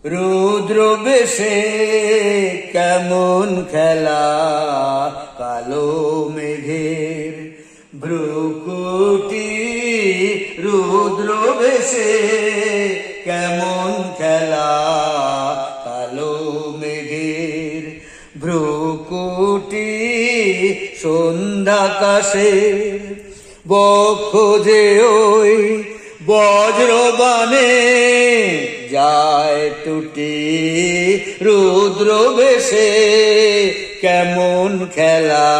রুদ্র বেশে কেমন খেলা, কালো মেঘের ভ্রুকুটি। রুদ্র বেশে কেমন খেলা, কালো মেঘের ভ্রুকুটি। সন্ধ্যাকাশের বক্ষ যে ওই বজ্রবাণে যায় টুটি। রুদ্র বেশে কেমন খেলা,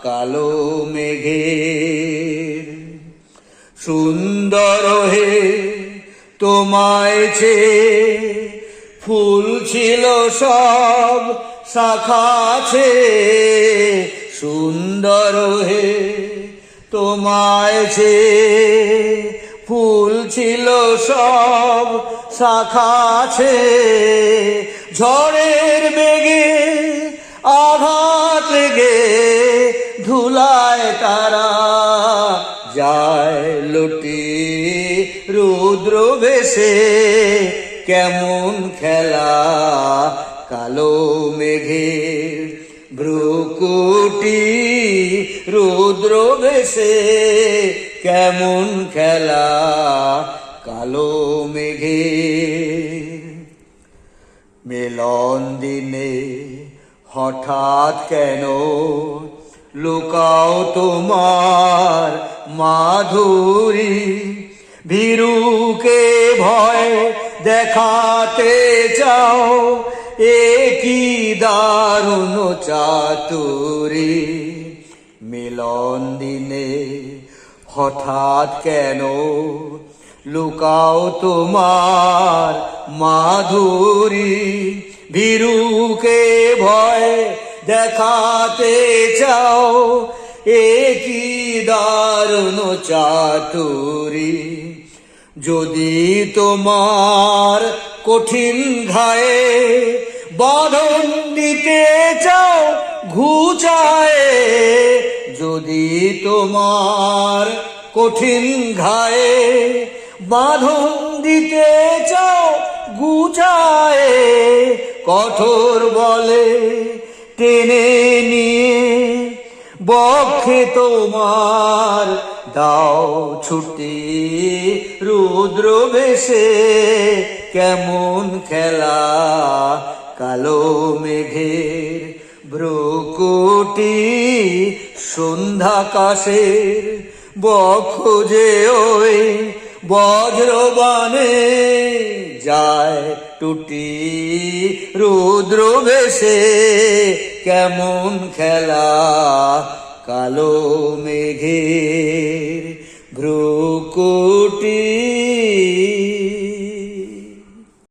কালো মেঘের। সুন্দর হে তোমায় চেয়ে ফুল ছিল সব শাখাছে। সুন্দর হে তোমায় চেয়ে ফুল ছিল সব শাখাছে। ঝড়ের বেগে আঘাত লেগে ধুলায় তারা যায় লুটি। রুদ্র বেশে কেমন খেলা, কালো মেঘের ভ্রুকুটি। রুদ্র বেশে কেমন খেলা, কালো মেঘের। মিলন দিনে হঠাৎ কেন লুকাও তোমার মাধুরী। ভীরুকে ভয় দেখাতে চাও, এ কি দারুণ চাতুরী। মিলন দিনে হঠাৎ কেন লুকাও তোমার মাধুরী। ভীরুকে ভয় দেখাতে চাও, এ কি দারুণ চাতুরী। যদি তোমার কঠিন ঘায়ে বাঁধন দিতে চাও ঘুচায়ে। যদি তোমার কঠিন ঘায়ে বাঁধন দিতে চাও ঘুচায়ে। কঠোর বলে টেনে নিয়ে বক্ষে তোমার দাও ছুটি। রুদ্র বেশে কেমন খেলা, কালো মেঘের ভ্রুকুটি। সন্ধ্যাকাশের বক্ষ যে ওই বজ্রবাণে যায় টুটি। রুদ্র বেশে কেমন খেলা, কালো মেঘের ভ্রুকুটি।